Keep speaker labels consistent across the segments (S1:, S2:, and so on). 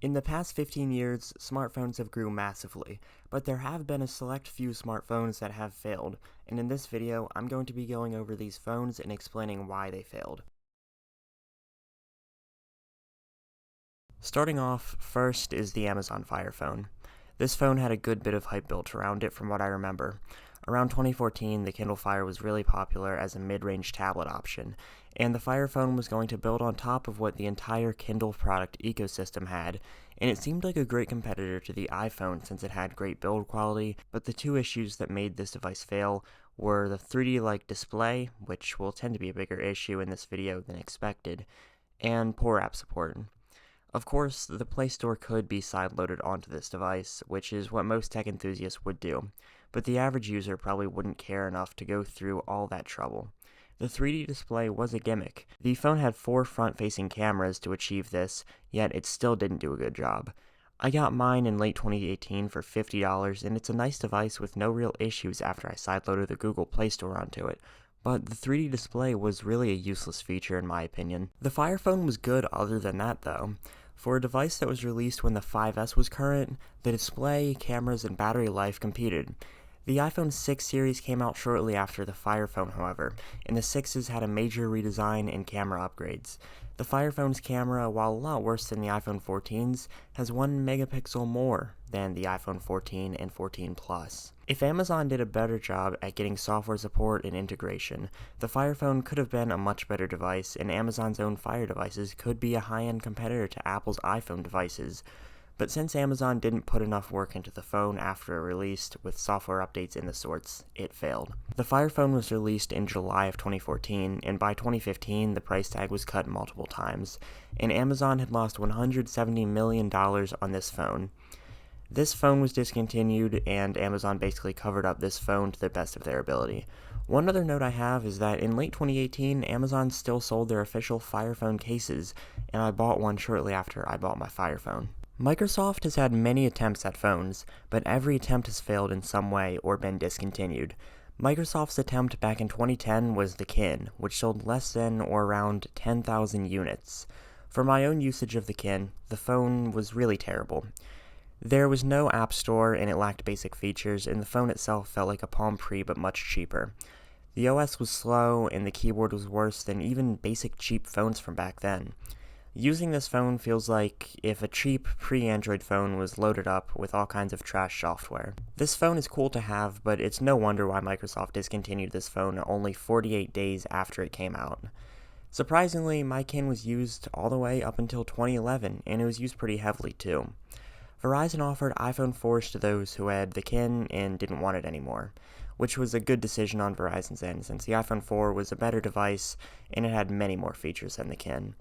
S1: In the past 15 years, smartphones have grew massively, but there have been a select few smartphones that have failed, and in this video, I'm going to be going over these phones and explaining why they failed. Starting off, first is the Amazon Fire Phone. This phone had a good bit of hype built around it from what I remember. Around 2014, the Kindle Fire was really popular as a mid-range tablet option, and the Fire Phone was going to build on top of what the entire Kindle product ecosystem had, and it seemed like a great competitor to the iPhone since it had great build quality, but the two issues that made this device fail were the 3D-like display, which will tend to be a bigger issue in this video than expected, and poor app support. Of course, the Play Store could be sideloaded onto this device, which is what most tech enthusiasts would do, but the average user probably wouldn't care enough to go through all that trouble. The 3D display was a gimmick. The phone had 4 front-facing cameras to achieve this, yet it still didn't do a good job. I got mine in late 2018 for $50, and it's a nice device with no real issues after I sideloaded the Google Play Store onto it. But the 3D display was really a useless feature in my opinion. The Fire Phone was good other than that though. For a device that was released when the 5S was current, the display, cameras, and battery life competed. The iPhone 6 series came out shortly after the Fire Phone, however, and the 6s had a major redesign and camera upgrades. The Fire Phone's camera, while a lot worse than the iPhone 14's, has 1 megapixel more than the iPhone 14 and 14 Plus. If Amazon did a better job at getting software support and integration, the Fire Phone could have been a much better device, and Amazon's own Fire devices could be a high-end competitor to Apple's iPhone devices. But since Amazon didn't put enough work into the phone after it released with software updates in the sorts, it failed. The Fire Phone was released in July of 2014, and by 2015 the price tag was cut multiple times, and Amazon had lost $170 million on this phone. This phone was discontinued, and Amazon basically covered up this phone to the best of their ability. One other note I have is that in late 2018, Amazon still sold their official Fire Phone cases, and I bought one shortly after I bought my Fire Phone. Microsoft has had many attempts at phones, but every attempt has failed in some way or been discontinued. Microsoft's attempt back in 2010 was the Kin, which sold less than or around 10,000 units. For my own usage of the Kin, the phone was really terrible. There was no app store and it lacked basic features, and the phone itself felt like a Palm Pre but much cheaper. The OS was slow and the keyboard was worse than even basic cheap phones from back then. Using this phone feels like if a cheap pre-Android phone was loaded up with all kinds of trash software. This phone is cool to have, but it's no wonder why Microsoft discontinued this phone only 48 days after it came out. Surprisingly, my Kin was used all the way up until 2011, and it was used pretty heavily too. Verizon offered iPhone 4s to those who had the Kin and didn't want it anymore, which was a good decision on Verizon's end since the iPhone 4 was a better device and it had many more features than the Kin.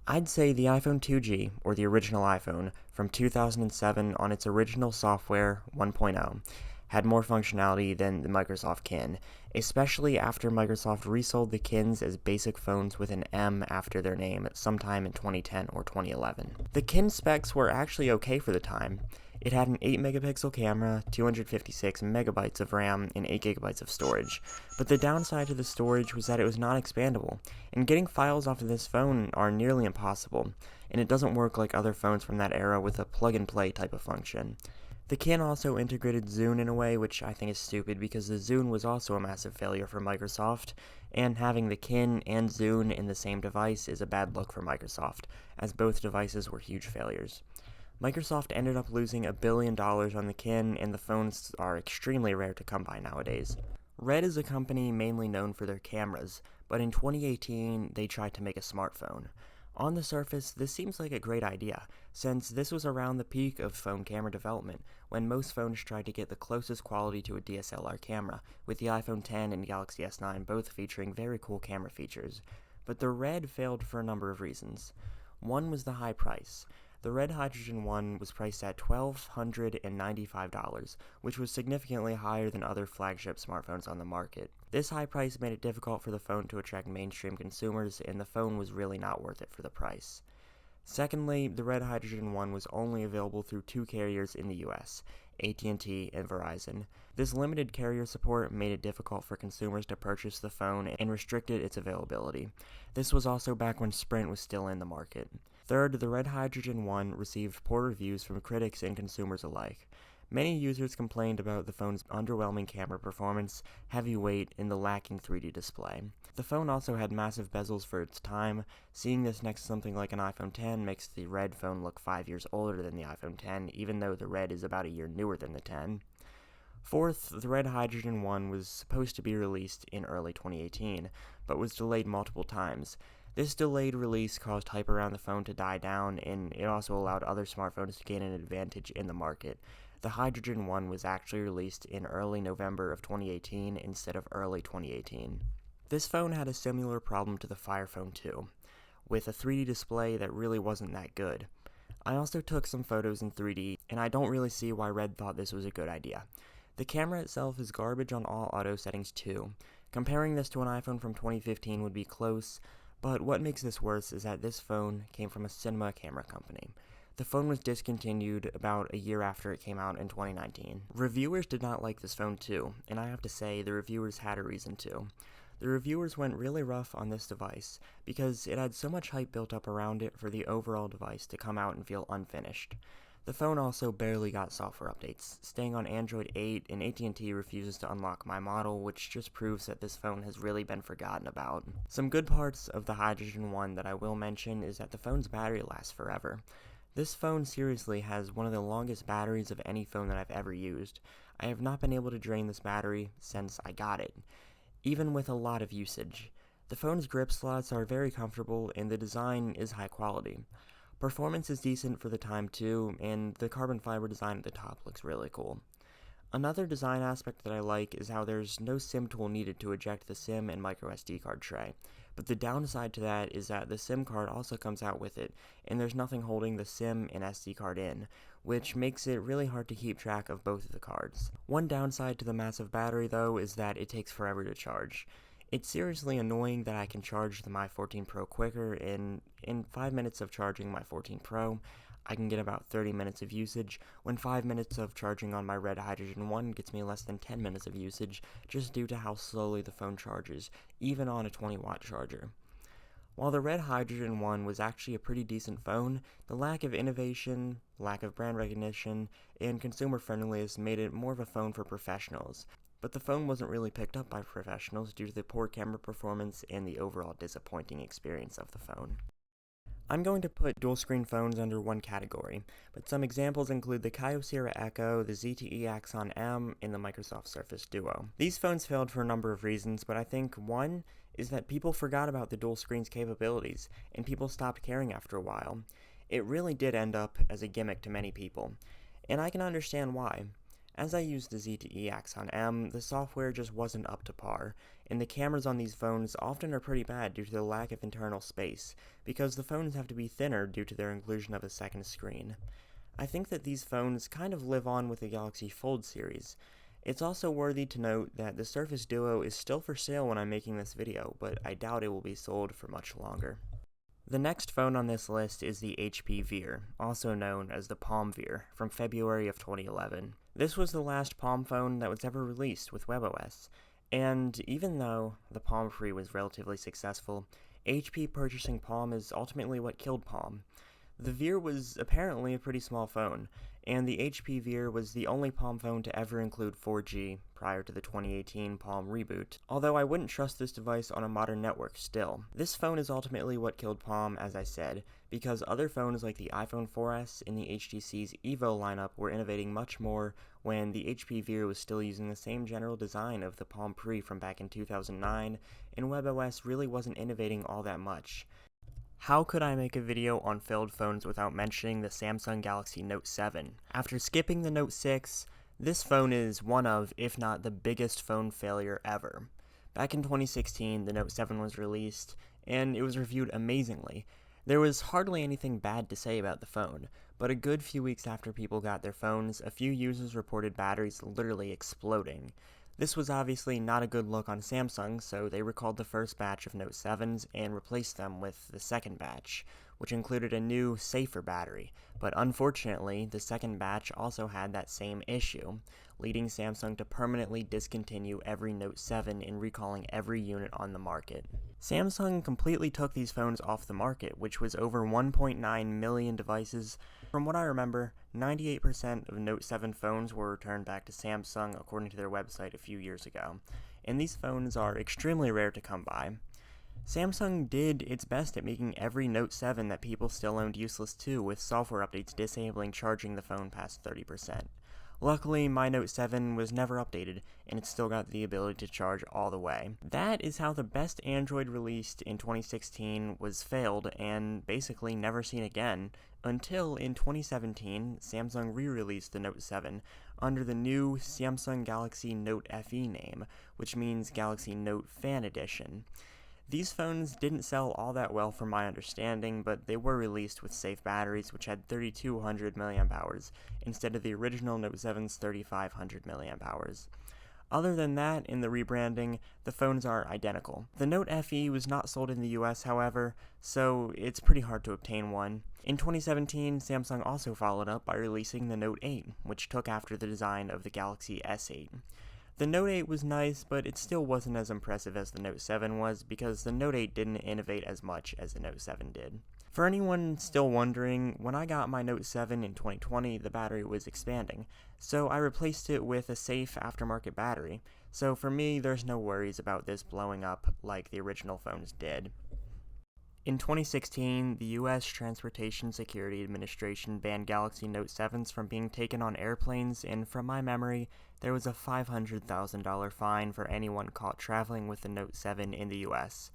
S1: I'd say the iPhone 2G, or the original iPhone, from 2007 on its original software 1.0, had more functionality than the Microsoft Kin, especially after Microsoft resold the Kins as basic phones with an M after their name sometime in 2010 or 2011. The Kin specs were actually okay for the time. It had an 8 megapixel camera, 256 megabytes of RAM, and 8 gigabytes of storage. But the downside to the storage was that it was not expandable, and getting files off of this phone are nearly impossible, and it doesn't work like other phones from that era with a plug-and-play type of function. The Kin also integrated Zune in a way which I think is stupid because the Zune was also a massive failure for Microsoft, and having the Kin and Zune in the same device is a bad look for Microsoft, as both devices were huge failures. Microsoft ended up losing $1 billion on the Kin, and the phones are extremely rare to come by nowadays. Red is a company mainly known for their cameras, but in 2018 they tried to make a smartphone. On the surface, this seems like a great idea, since this was around the peak of phone camera development, when most phones tried to get the closest quality to a DSLR camera, with the iPhone X and Galaxy S9 both featuring very cool camera features. But the Red failed for a number of reasons. One was the high price. The Red Hydrogen 1 was priced at $1,295, which was significantly higher than other flagship smartphones on the market. This high price made it difficult for the phone to attract mainstream consumers, and the phone was really not worth it for the price. Secondly, the Red Hydrogen 1 was only available through 2 carriers in the US, AT&T and Verizon. This limited carrier support made it difficult for consumers to purchase the phone and restricted its availability. This was also back when Sprint was still in the market. Third, the Red Hydrogen 1 received poor reviews from critics and consumers alike. Many users complained about the phone's underwhelming camera performance, heavy weight, and the lacking 3D display. The phone also had massive bezels for its time. Seeing this next to something like an iPhone X makes the Red phone look 5 years older than the iPhone X, even though the Red is about a year newer than the X. Fourth, the Red Hydrogen 1 was supposed to be released in early 2018, but was delayed multiple times. This delayed release caused hype around the phone to die down, and it also allowed other smartphones to gain an advantage in the market. The Hydrogen 1 was actually released in early November of 2018 instead of early 2018. This phone had a similar problem to the Fire Phone 2, with a 3D display that really wasn't that good. I also took some photos in 3D, and I don't really see why Red thought this was a good idea. The camera itself is garbage on all auto settings too. Comparing this to an iPhone from 2015 would be close, but what makes this worse is that this phone came from a cinema camera company. The phone was discontinued about a year after it came out in 2019. Reviewers did not like this phone too, and I have to say the reviewers had a reason to. The reviewers went really rough on this device because it had so much hype built up around it for the overall device to come out and feel unfinished. The phone also barely got software updates, staying on Android 8, and AT&T refuses to unlock my model, which just proves that this phone has really been forgotten about. Some good parts of the Hydrogen 1 that I will mention is that the phone's battery lasts forever. This phone seriously has one of the longest batteries of any phone that I've ever used. I have not been able to drain this battery since I got it, even with a lot of usage. The phone's grip slots are very comfortable, and the design is high quality. Performance is decent for the time too, and the carbon fiber design at the top looks really cool. Another design aspect that I like is how there's no SIM tool needed to eject the SIM and microSD card tray, but the downside to that is that the SIM card also comes out with it, and there's nothing holding the SIM and SD card in, which makes it really hard to keep track of both of the cards. One downside to the massive battery though is that it takes forever to charge. It's seriously annoying that I can charge the My 14 Pro quicker, and in 5 minutes of charging my 14 Pro, I can get about 30 minutes of usage, when 5 minutes of charging on my Red Hydrogen 1 gets me less than 10 minutes of usage, just due to how slowly the phone charges, even on a 20-watt charger. While the Red Hydrogen 1 was actually a pretty decent phone, the lack of innovation, lack of brand recognition, and consumer friendliness made it more of a phone for professionals. But the phone wasn't really picked up by professionals due to the poor camera performance and the overall disappointing experience of the phone. I'm going to put dual-screen phones under one category, but some examples include the Kyocera Echo, the ZTE Axon M, and the Microsoft Surface Duo. These phones failed for a number of reasons, but I think one is that people forgot about the dual screen's capabilities, and people stopped caring after a while. It really did end up as a gimmick to many people, and I can understand why. As I used the ZTE Axon M, the software just wasn't up to par, and the cameras on these phones often are pretty bad due to the lack of internal space, because the phones have to be thinner due to their inclusion of a second screen. I think that these phones kind of live on with the Galaxy Fold series. It's also worthy to note that the Surface Duo is still for sale when I'm making this video, but I doubt it will be sold for much longer. The next phone on this list is the HP Veer, also known as the Palm Veer, from February of 2011. This was the last Palm phone that was ever released with WebOS, and even though the Palm Pre was relatively successful, HP purchasing Palm is ultimately what killed Palm. The Veer was apparently a pretty small phone, and the HP Veer was the only Palm phone to ever include 4G prior to the 2018 Palm reboot, although I wouldn't trust this device on a modern network still. This phone is ultimately what killed Palm, as I said, because other phones like the iPhone 4S and the HTC's Evo lineup were innovating much more when the HP Veer was still using the same general design of the Palm Pre from back in 2009, and WebOS really wasn't innovating all that much. How could I make a video on failed phones without mentioning the Samsung Galaxy Note 7? After skipping the Note 6, this phone is one of, if not the biggest phone failure ever. Back in 2016, the Note 7 was released, and it was reviewed amazingly. There was hardly anything bad to say about the phone, but a good few weeks after people got their phones, a few users reported batteries literally exploding. This was obviously not a good look on Samsung, so they recalled the first batch of Note 7s and replaced them with the second batch, which included a new, safer battery, but unfortunately, the second batch also had that same issue, leading Samsung to permanently discontinue every Note 7 and recalling every unit on the market. Samsung completely took these phones off the market, which was over 1.9 million devices. From what I remember, 98% of Note 7 phones were returned back to Samsung according to their website a few years ago, and these phones are extremely rare to come by. Samsung did its best at making every Note 7 that people still owned useless too, with software updates disabling charging the phone past 30%. Luckily, my Note 7 was never updated, and it still got the ability to charge all the way. That is how the best Android released in 2016 was failed and basically never seen again, until in 2017, Samsung re-released the Note 7 under the new Samsung Galaxy Note FE name, which means Galaxy Note Fan Edition. These phones didn't sell all that well from my understanding, but they were released with safe batteries which had 3200 mAh instead of the original Note 7's 3500 mAh. Other than that, in the rebranding, the phones are identical. The Note FE was not sold in the US, however, so it's pretty hard to obtain one. In 2017, Samsung also followed up by releasing the Note 8, which took after the design of the Galaxy S8. The Note 8 was nice, but it still wasn't as impressive as the Note 7 was because the Note 8 didn't innovate as much as the Note 7 did. For anyone still wondering, when I got my Note 7 in 2020, the battery was expanding, so I replaced it with a safe aftermarket battery, so for me, there's no worries about this blowing up like the original phones did. In 2016, the U.S. Transportation Security Administration banned Galaxy Note 7s from being taken on airplanes, and from my memory, there was a $500,000 fine for anyone caught traveling with the Note 7 in the U.S.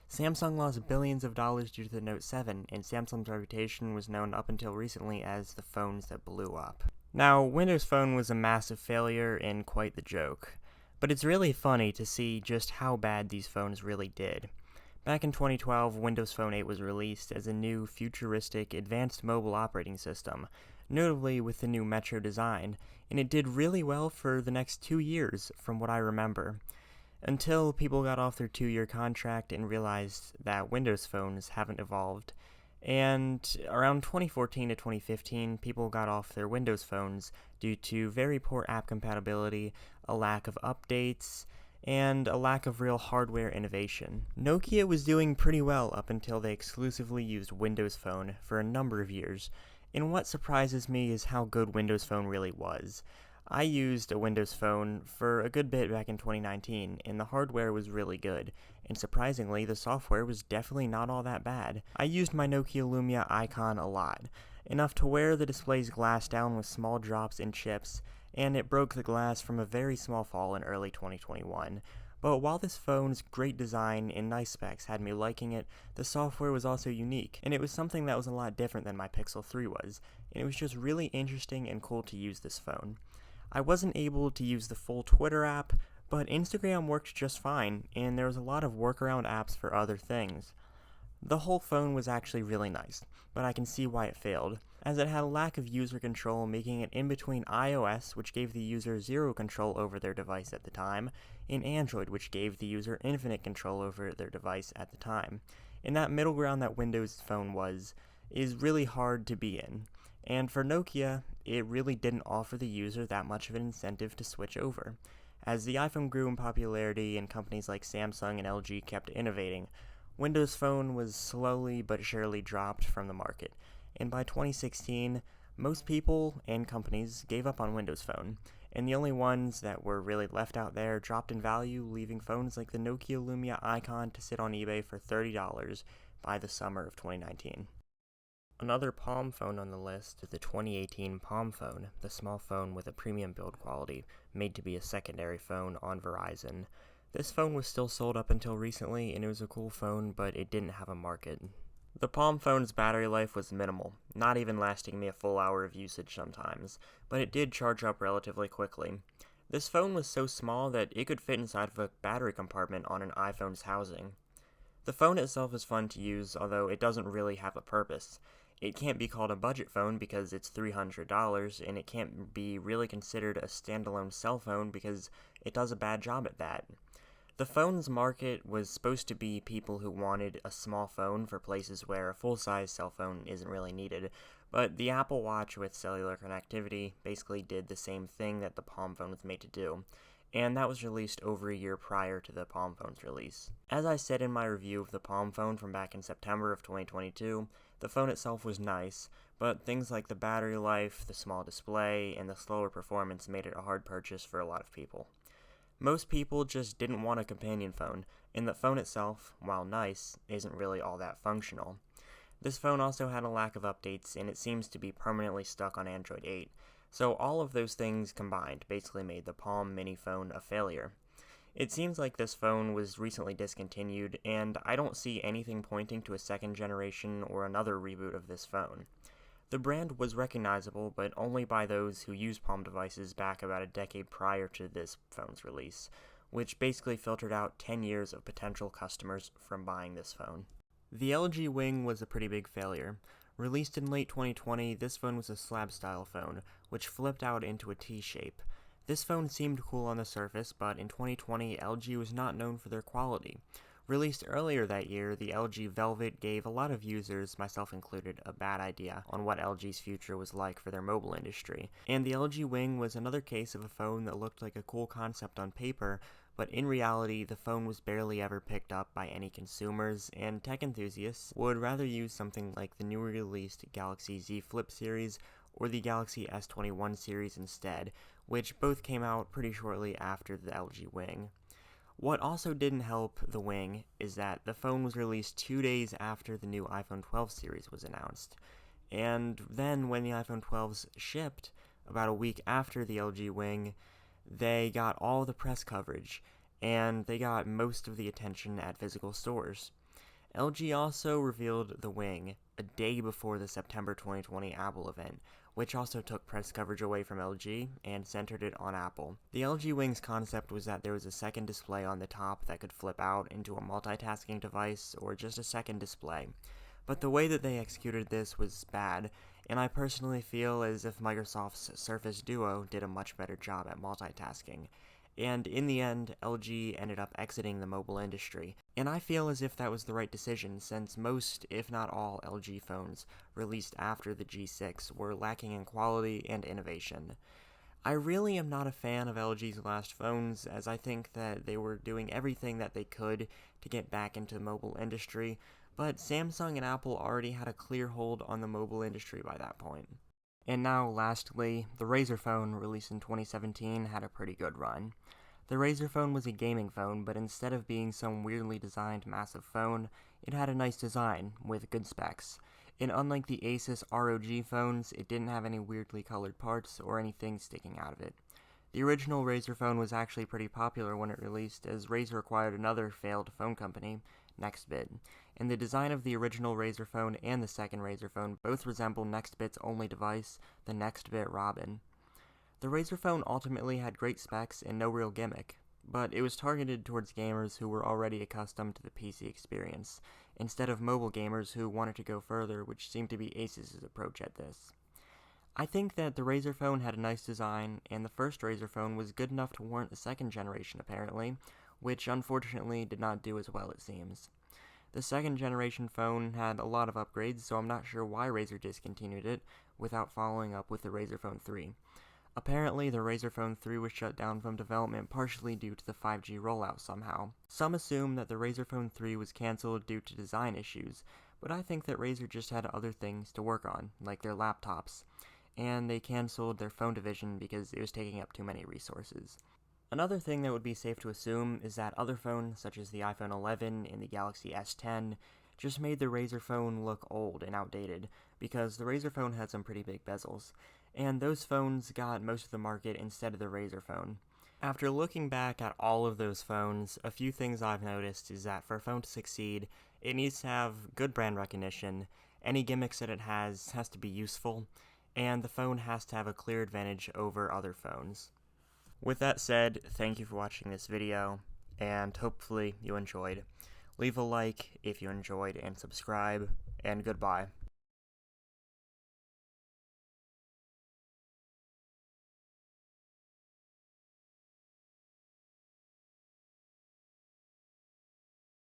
S1: Samsung lost billions of dollars due to the Note 7, and Samsung's reputation was known up until recently as the phones that blew up. Now, Windows Phone was a massive failure and quite the joke, but it's really funny to see just how bad these phones really did. Back in 2012, Windows Phone 8 was released as a new, futuristic, advanced mobile operating system, notably with the new Metro design, and it did really well for the next 2 years, from what I remember, until people got off their 2-year contract and realized that Windows phones haven't evolved. And around 2014 to 2015, people got off their Windows phones due to very poor app compatibility, a lack of updates, and a lack of real hardware innovation. Nokia was doing pretty well up until they exclusively used Windows Phone for a number of years, and what surprises me is how good Windows Phone really was. I used a Windows Phone for a good bit back in 2019, and the hardware was really good, and surprisingly, the software was definitely not all that bad. I used my Nokia Lumia icon a lot, enough to wear the display's glass down with small drops in chips, and it broke the glass from a very small fall in early 2021. But while this phone's great design and nice specs had me liking it, the software was also unique, and it was something that was a lot different than my Pixel 3 was, and it was just really interesting and cool to use this phone. I wasn't able to use the full Twitter app, but Instagram worked just fine, and there was a lot of workaround apps for other things. The whole phone was actually really nice, but I can see why it failed, as it had a lack of user control, making it in between iOS, which gave the user zero control over their device at the time, and Android, which gave the user infinite control over their device at the time. And that middle ground that Windows Phone is really hard to be in. And for Nokia, it really didn't offer the user that much of an incentive to switch over. As the iPhone grew in popularity and companies like Samsung and LG kept innovating, Windows Phone was slowly but surely dropped from the market, and by 2016, most people and companies gave up on Windows Phone, and the only ones that were really left out there dropped in value, leaving phones like the Nokia Lumia icon to sit on eBay for $30 by the summer of 2019. Another Palm phone on the list is the 2018 Palm phone, the small phone with a premium build quality, made to be a secondary phone on Verizon. This phone was still sold up until recently, and it was a cool phone, but it didn't have a market. The Palm phone's battery life was minimal, not even lasting me a full hour of usage sometimes, but it did charge up relatively quickly. This phone was so small that it could fit inside of a battery compartment on an iPhone's housing. The phone itself is fun to use, although it doesn't really have a purpose. It can't be called a budget phone because it's $300, and it can't be really considered a standalone cell phone because it does a bad job at that. The phone's market was supposed to be people who wanted a small phone for places where a full-size cell phone isn't really needed, but the Apple Watch with cellular connectivity basically did the same thing that the Palm phone was made to do, and that was released over a year prior to the Palm phone's release. As I said in my review of the Palm phone from back in September of 2022, the phone itself was nice, but things like the battery life, the small display, and the slower performance made it a hard purchase for a lot of people. Most people just didn't want a companion phone, and the phone itself, while nice, isn't really all that functional. This phone also had a lack of updates, and it seems to be permanently stuck on Android 8, so all of those things combined basically made the Palm Mini phone a failure. It seems like this phone was recently discontinued, and I don't see anything pointing to a second generation or another reboot of this phone. The brand was recognizable, but only by those who used Palm devices back about a decade prior to this phone's release, which basically filtered out 10 years of potential customers from buying this phone. The LG Wing was a pretty big failure. Released in late 2020, this phone was a slab-style phone, which flipped out into a T-shape. This phone seemed cool on the surface, but in 2020, LG was not known for their quality. Released earlier that year, the LG Velvet gave a lot of users, myself included, a bad idea on what LG's future was like for their mobile industry. And the LG Wing was another case of a phone that looked like a cool concept on paper, but in reality, the phone was barely ever picked up by any consumers, and tech enthusiasts would rather use something like the newly released Galaxy Z Flip series or the Galaxy S21 series instead, which both came out pretty shortly after the LG Wing. What also didn't help the Wing is that the phone was released 2 days after the new iPhone 12 series was announced, and then when the iPhone 12s shipped, about a week after the LG Wing, they got all the press coverage, and they got most of the attention at physical stores. LG also revealed the Wing a day before the September 2020 Apple event, which also took press coverage away from LG and centered it on Apple. The LG Wing's concept was that there was a second display on the top that could flip out into a multitasking device or just a second display. But the way that they executed this was bad, and I personally feel as if Microsoft's Surface Duo did a much better job at multitasking. And in the end, LG ended up exiting the mobile industry, and I feel as if that was the right decision since most, if not all, LG phones released after the G6 were lacking in quality and innovation. I really am not a fan of LG's last phones, as I think that they were doing everything that they could to get back into the mobile industry, but Samsung and Apple already had a clear hold on the mobile industry by that point. And now, lastly, the Razer Phone, released in 2017, had a pretty good run. The Razer Phone was a gaming phone, but instead of being some weirdly designed massive phone, it had a nice design, with good specs. And unlike the Asus ROG phones, it didn't have any weirdly colored parts or anything sticking out of it. The original Razer Phone was actually pretty popular when it released, as Razer acquired another failed phone company, Nextbit, and the design of the original Razer Phone and the second Razer Phone both resemble Nextbit's only device, the Nextbit Robin. The Razer Phone ultimately had great specs and no real gimmick, but it was targeted towards gamers who were already accustomed to the PC experience, instead of mobile gamers who wanted to go further, which seemed to be Asus's approach at this. I think that the Razer Phone had a nice design, and the first Razer Phone was good enough to warrant a second generation apparently, which unfortunately did not do as well it seems. The second generation phone had a lot of upgrades, so I'm not sure why Razer discontinued it without following up with the Razer Phone 3. Apparently, the Razer Phone 3 was shut down from development partially due to the 5G rollout somehow. Some assume that the Razer Phone 3 was cancelled due to design issues, but I think that Razer just had other things to work on, like their laptops, and they cancelled their phone division because it was taking up too many resources. Another thing that would be safe to assume is that other phones, such as the iPhone 11 and the Galaxy S10, just made the Razer Phone look old and outdated, because the Razer Phone had some pretty big bezels, and those phones got most of the market instead of the Razer Phone. After looking back at all of those phones, a few things I've noticed is that for a phone to succeed, it needs to have good brand recognition, any gimmicks that it has to be useful, and the phone has to have a clear advantage over other phones. With that said, thank you for watching this video, and hopefully you enjoyed. Leave a like if you enjoyed, and subscribe, and goodbye.